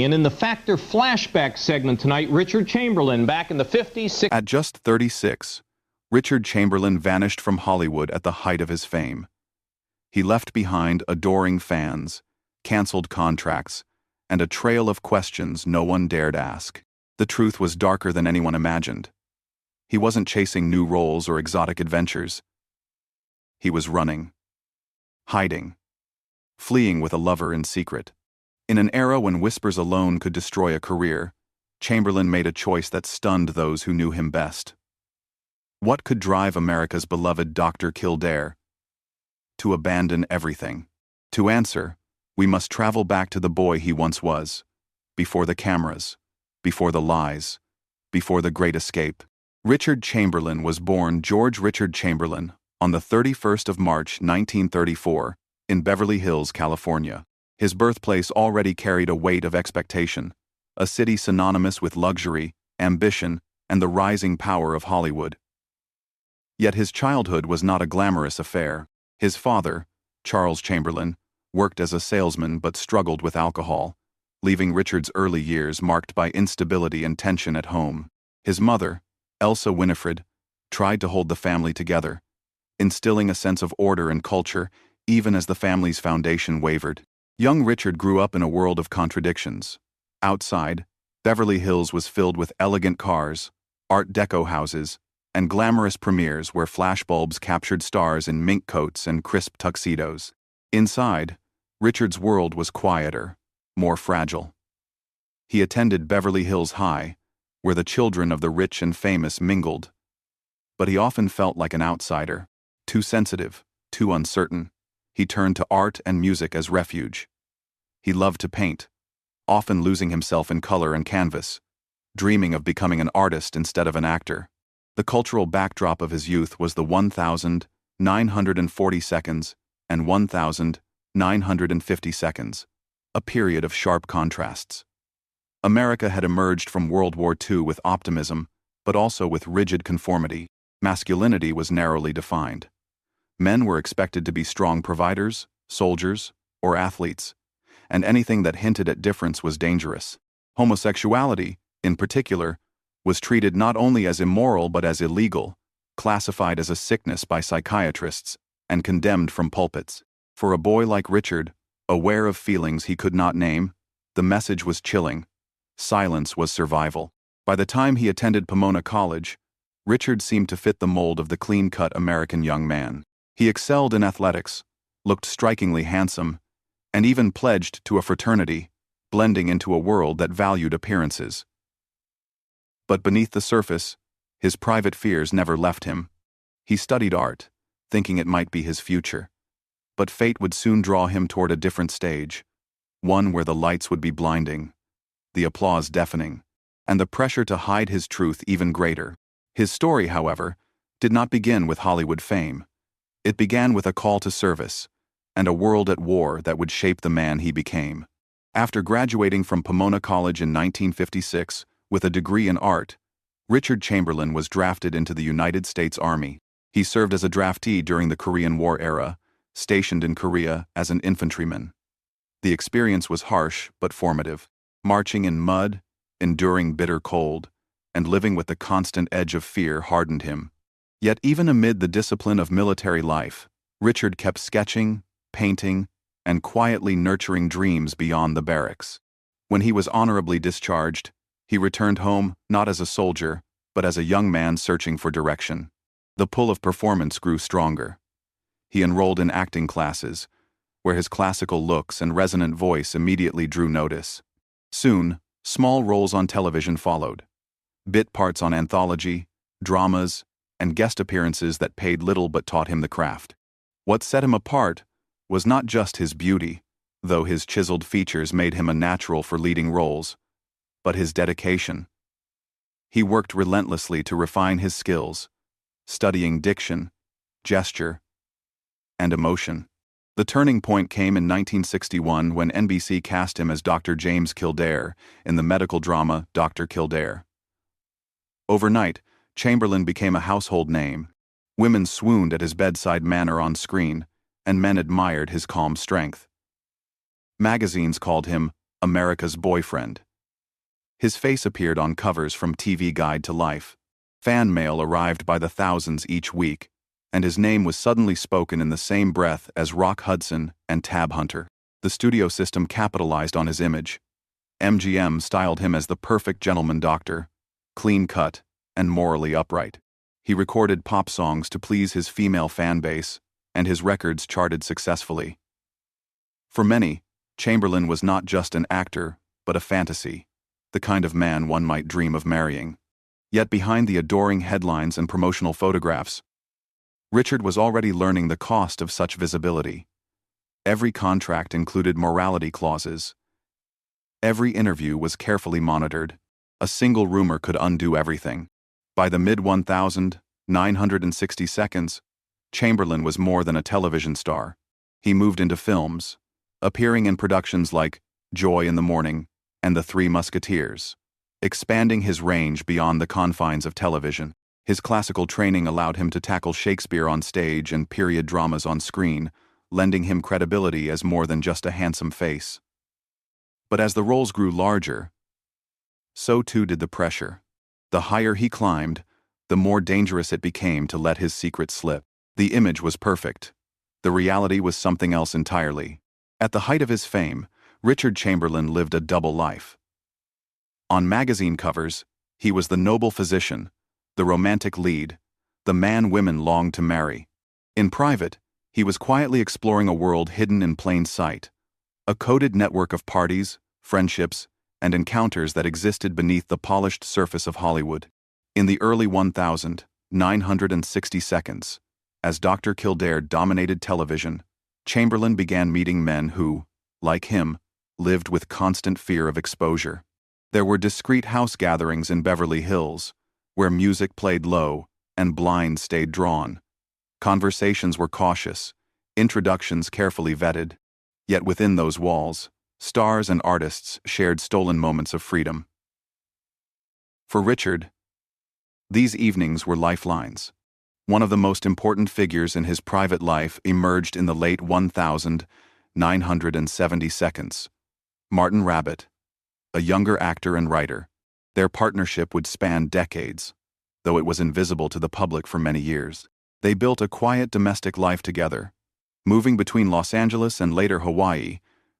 And in the Factor flashback segment tonight, Richard Chamberlain, back in the 50s, At just 36, Richard Chamberlain vanished from Hollywood at the height of his fame. He left behind adoring fans, canceled contracts, and a trail of questions no one dared ask. The truth was darker than anyone imagined. He wasn't chasing new roles or exotic adventures. He was running, hiding, fleeing with a lover in secret. In an era when whispers alone could destroy a career, Chamberlain made a choice that stunned those who knew him best. What could drive America's beloved Dr. Kildare to abandon everything? To answer, we must travel back to the boy he once was, before the cameras, before the lies, before the great escape. Richard Chamberlain was born George Richard Chamberlain on the 31st of March 1934 in Beverly Hills, California. His birthplace already carried a weight of expectation, a city synonymous with luxury, ambition, and the rising power of Hollywood. Yet his childhood was not a glamorous affair. His father, Charles Chamberlain, worked as a salesman but struggled with alcohol, leaving Richard's early years marked by instability and tension at home. His mother, Elsa Winifred, tried to hold the family together, instilling a sense of order and culture even as the family's foundation wavered. Young Richard grew up in a world of contradictions. Outside, Beverly Hills was filled with elegant cars, Art Deco houses, and glamorous premieres where flashbulbs captured stars in mink coats and crisp tuxedos. Inside, Richard's world was quieter, more fragile. He attended Beverly Hills High, where the children of the rich and famous mingled. But he often felt like an outsider, too sensitive, too uncertain. He turned to art and music as refuge. He loved to paint, often losing himself in color and canvas, dreaming of becoming an artist instead of an actor. The cultural backdrop of his youth was the 1,940 seconds and 1,950 seconds, a period of sharp contrasts. America had emerged from World War II with optimism, but also with rigid conformity. Masculinity was narrowly defined. Men were expected to be strong providers, soldiers, or athletes, and anything that hinted at difference was dangerous. Homosexuality, in particular, was treated not only as immoral but as illegal, classified as a sickness by psychiatrists, and condemned from pulpits. For a boy like Richard, aware of feelings he could not name, the message was chilling. Silence was survival. By the time he attended Pomona College, Richard seemed to fit the mold of the clean-cut American young man. He excelled in athletics, looked strikingly handsome, and even pledged to a fraternity, blending into a world that valued appearances. But beneath the surface, his private fears never left him. He studied art, thinking it might be his future. But fate would soon draw him toward a different stage, one where the lights would be blinding, the applause deafening, and the pressure to hide his truth even greater. His story, however, did not begin with Hollywood fame. It began with a call to service, and a world at war that would shape the man he became. After graduating from Pomona College in 1956 with a degree in art, Richard Chamberlain was drafted into the United States Army. He served as a draftee during the Korean War era, stationed in Korea as an infantryman. The experience was harsh but formative. Marching in mud, enduring bitter cold, and living with the constant edge of fear hardened him. Yet even amid the discipline of military life, Richard kept sketching, painting, and quietly nurturing dreams beyond the barracks. When he was honorably discharged, he returned home not as a soldier, but as a young man searching for direction. The pull of performance grew stronger. He enrolled in acting classes, where his classical looks and resonant voice immediately drew notice. Soon, small roles on television followed. Bit parts on anthology, dramas, and guest appearances that paid little but taught him the craft. What set him apart was not just his beauty, though his chiseled features made him a natural for leading roles, but his dedication. He worked relentlessly to refine his skills, studying diction, gesture, and emotion. The turning point came in 1961 when NBC cast him as Dr. James Kildare in the medical drama Dr. Kildare. Overnight, Chamberlain became a household name. Women swooned at his bedside manner on screen, and men admired his calm strength. Magazines called him America's boyfriend. His face appeared on covers from TV Guide to Life. Fan mail arrived by the thousands each week, and his name was suddenly spoken in the same breath as Rock Hudson and Tab Hunter. The studio system capitalized on his image. MGM styled him as the perfect gentleman doctor, clean-cut and morally upright. He recorded pop songs to please his female fan base, and his records charted successfully. For many, Chamberlain was not just an actor, but a fantasy, the kind of man one might dream of marrying. Yet behind the adoring headlines and promotional photographs, Richard was already learning the cost of such visibility. Every contract included morality clauses. Every interview was carefully monitored. A single rumor could undo everything. By the mid-1960s, Chamberlain was more than a television star. He moved into films, appearing in productions like Joy in the Morning and The Three Musketeers, expanding his range beyond the confines of television. His classical training allowed him to tackle Shakespeare on stage and period dramas on screen, lending him credibility as more than just a handsome face. But as the roles grew larger, so too did the pressure. The higher he climbed, the more dangerous it became to let his secret slip. The image was perfect. The reality was something else entirely. At the height of his fame, Richard Chamberlain lived a double life. On magazine covers, he was the noble physician, the romantic lead, the man women longed to marry. In private, he was quietly exploring a world hidden in plain sight, a coded network of parties, friendships, and encounters that existed beneath the polished surface of Hollywood. In the early 1960s, as Dr. Kildare dominated television, Chamberlain began meeting men who, like him, lived with constant fear of exposure. There were discreet house gatherings in Beverly Hills, where music played low and blinds stayed drawn. Conversations were cautious, introductions carefully vetted. Yet within those walls, stars and artists shared stolen moments of freedom. For Richard, these evenings were lifelines. One of the most important figures in his private life emerged in the late 1970s, Martin Rabbitt, a younger actor and writer. Their partnership would span decades, though it was invisible to the public for many years. They built a quiet domestic life together, moving between Los Angeles and later Hawaii,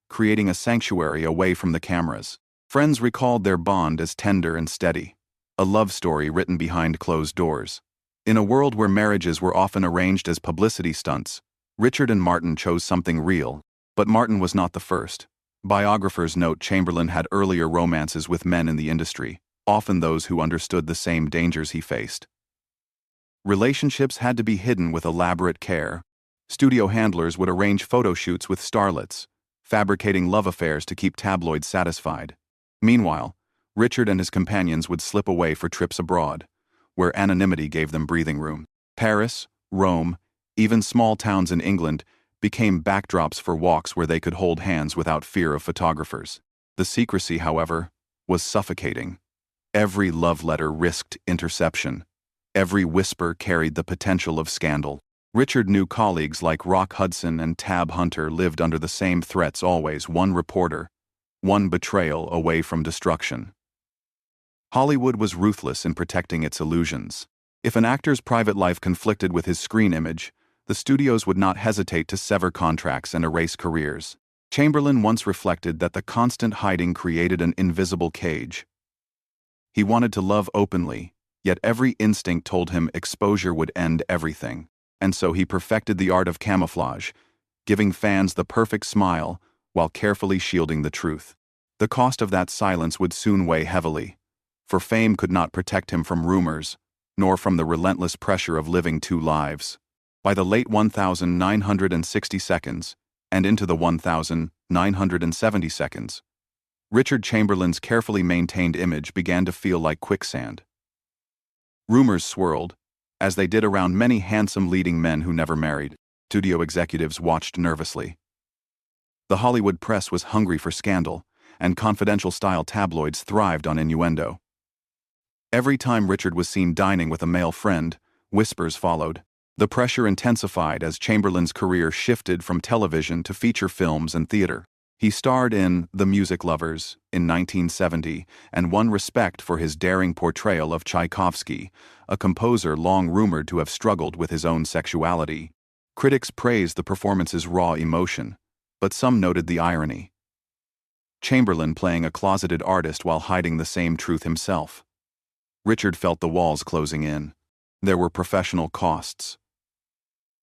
creating a sanctuary away from the cameras. Friends recalled their bond as tender and steady, a love story written behind closed doors. In a world where marriages were often arranged as publicity stunts, Richard and Martin chose something real. But Martin was not the first. Biographers note Chamberlain had earlier romances with men in the industry, often those who understood the same dangers he faced. Relationships had to be hidden with elaborate care. Studio handlers would arrange photo shoots with starlets, fabricating love affairs to keep tabloids satisfied. Meanwhile, Richard and his companions would slip away for trips abroad, where anonymity gave them breathing room. Paris, Rome, even small towns in England became backdrops for walks where they could hold hands without fear of photographers. The secrecy, however, was suffocating. Every love letter risked interception. Every whisper carried the potential of scandal. Richard knew colleagues like Rock Hudson and Tab Hunter lived under the same threats always: one reporter, one betrayal away from destruction. Hollywood was ruthless in protecting its illusions. If an actor's private life conflicted with his screen image, the studios would not hesitate to sever contracts and erase careers. Chamberlain once reflected that the constant hiding created an invisible cage. He wanted to love openly, yet every instinct told him exposure would end everything. And so he perfected the art of camouflage, giving fans the perfect smile while carefully shielding the truth. The cost of that silence would soon weigh heavily, for fame could not protect him from rumors, nor from the relentless pressure of living two lives. By the late 1960s and into the 1970s, Richard Chamberlain's carefully maintained image began to feel like quicksand. Rumors swirled, as they did around many handsome leading men who never married. Studio executives watched nervously. The Hollywood press was hungry for scandal, and confidential-style tabloids thrived on innuendo. Every time Richard was seen dining with a male friend, whispers followed. The pressure intensified as Chamberlain's career shifted from television to feature films and theater. He starred in The Music Lovers in 1970 and won respect for his daring portrayal of Tchaikovsky, a composer long rumored to have struggled with his own sexuality. Critics praised the performance's raw emotion, but some noted the irony. Chamberlain playing a closeted artist while hiding the same truth himself. Richard felt the walls closing in. There were professional costs.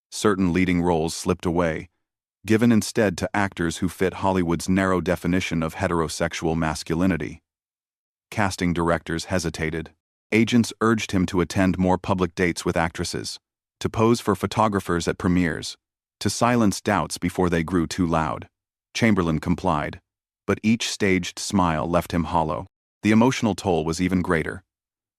Certain leading roles slipped away, given instead to actors who fit Hollywood's narrow definition of heterosexual masculinity. Casting directors hesitated. Agents urged him to attend more public dates with actresses, to pose for photographers at premieres, to silence doubts before they grew too loud. Chamberlain complied, but each staged smile left him hollow. The emotional toll was even greater.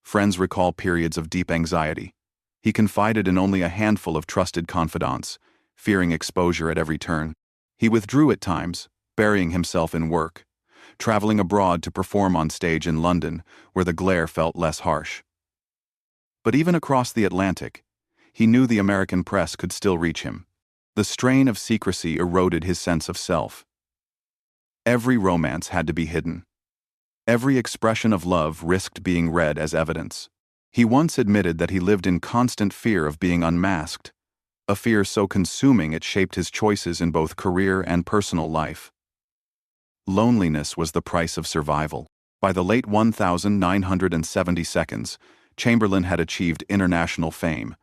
Friends recall periods of deep anxiety. He confided in only a handful of trusted confidants, fearing exposure at every turn. He withdrew at times, burying himself in work, traveling abroad to perform on stage in London, where the glare felt less harsh. But even across the Atlantic, he knew the American press could still reach him. The strain of secrecy eroded his sense of self. Every romance had to be hidden. Every expression of love risked being read as evidence. He once admitted that he lived in constant fear of being unmasked, a fear so consuming it shaped his choices in both career and personal life. Loneliness was the price of survival. By the late 1972, Chamberlain had achieved international fame,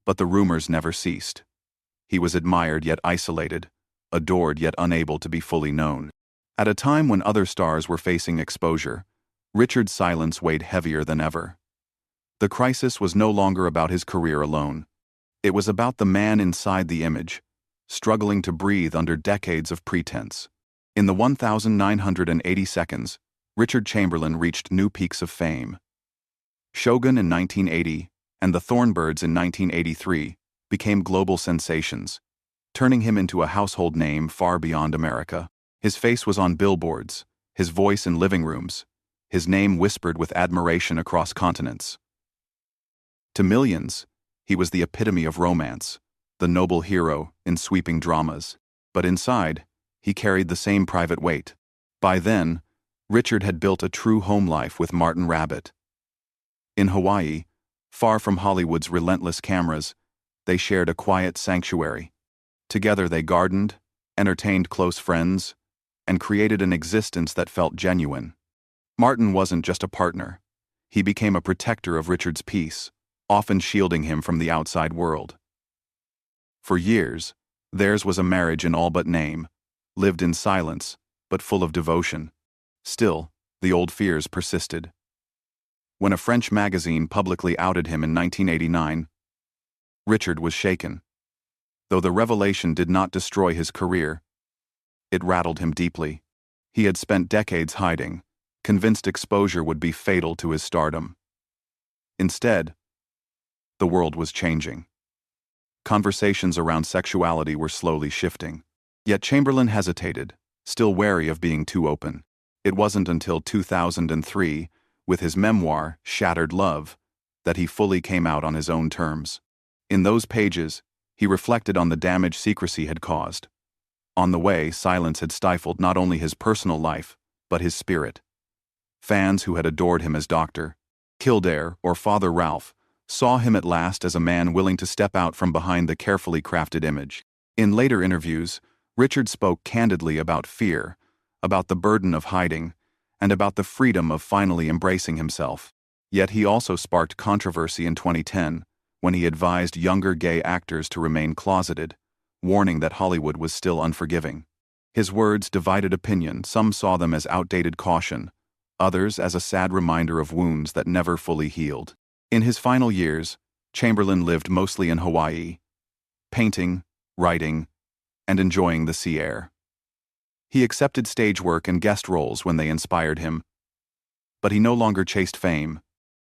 but the rumors never ceased. He was admired yet isolated, adored yet unable to be fully known. At a time when other stars were facing exposure, Richard's silence weighed heavier than ever. The crisis was no longer about his career alone. It was about the man inside the image, struggling to breathe under decades of pretense. In the 1980 seconds, Richard Chamberlain reached new peaks of fame. Shogun in 1980 and the Thornbirds in 1983 became global sensations, turning him into a household name far beyond America. His face was on billboards, his voice in living rooms, his name whispered with admiration across continents. To millions, he was the epitome of romance, the noble hero in sweeping dramas. But inside, he carried the same private weight. By then, Richard had built a true home life with Martin Rabbit. In Hawaii, far from Hollywood's relentless cameras, they shared a quiet sanctuary. Together they gardened, entertained close friends, and created an existence that felt genuine. Martin wasn't just a partner. He became a protector of Richard's peace, often shielding him from the outside world. For years, theirs was a marriage in all but name, lived in silence, but full of devotion. Still, the old fears persisted. When a French magazine publicly outed him in 1989, Richard was shaken. Though the revelation did not destroy his career, it rattled him deeply. He had spent decades hiding, convinced exposure would be fatal to his stardom. Instead, the world was changing. Conversations around sexuality were slowly shifting. Yet Chamberlain hesitated, still wary of being too open. It wasn't until 2003, with his memoir, Shattered Love, that he fully came out on his own terms. In those pages, he reflected on the damage secrecy had caused. On the way, silence had stifled not only his personal life, but his spirit. Fans who had adored him as Dr. Kildare or Father Ralph saw him at last as a man willing to step out from behind the carefully crafted image. In later interviews, Richard spoke candidly about fear, about the burden of hiding, and about the freedom of finally embracing himself. Yet he also sparked controversy in 2010, when he advised younger gay actors to remain closeted, warning that Hollywood was still unforgiving. His words divided opinion. Some saw them as outdated caution, others as a sad reminder of wounds that never fully healed. In his final years, Chamberlain lived mostly in Hawaii, painting, writing, and enjoying the sea air. He accepted stage work and guest roles when they inspired him, but he no longer chased fame.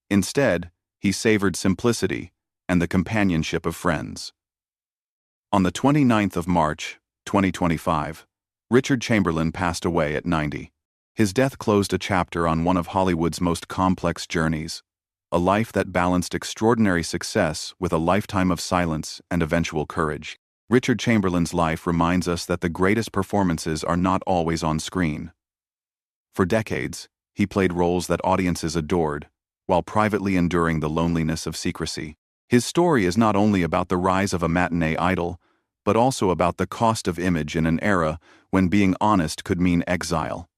Instead, he savored simplicity and the companionship of friends. On the 29th of March, 2025, Richard Chamberlain passed away at 90. His death closed a chapter on one of Hollywood's most complex journeys, a life that balanced extraordinary success with a lifetime of silence and eventual courage. Richard Chamberlain's life reminds us that the greatest performances are not always on screen. For decades, he played roles that audiences adored, while privately enduring the loneliness of secrecy. His story is not only about the rise of a matinee idol, but also about the cost of image in an era when being honest could mean exile.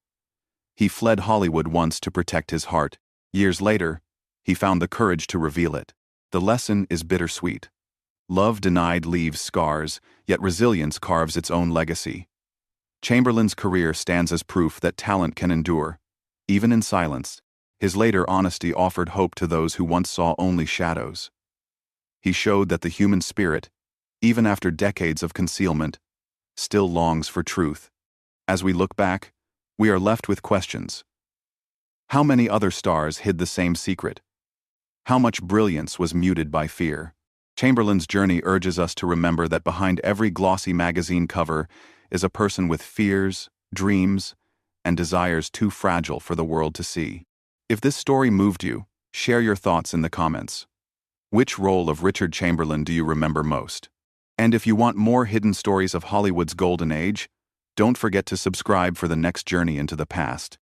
He fled Hollywood once to protect his heart. Years later, he found the courage to reveal it. The lesson is bittersweet. Love denied leaves scars, yet resilience carves its own legacy. Chamberlain's career stands as proof that talent can endure, even in silence. His later honesty offered hope to those who once saw only shadows. He showed that the human spirit, even after decades of concealment, still longs for truth. As we look back, we are left with questions. How many other stars hid the same secret? How much brilliance was muted by fear? Chamberlain's journey urges us to remember that behind every glossy magazine cover is a person with fears, dreams, and desires too fragile for the world to see. If this story moved you, share your thoughts in the comments. Which role of Richard Chamberlain do you remember most? And if you want more hidden stories of Hollywood's golden age, don't forget to subscribe for the next journey into the past.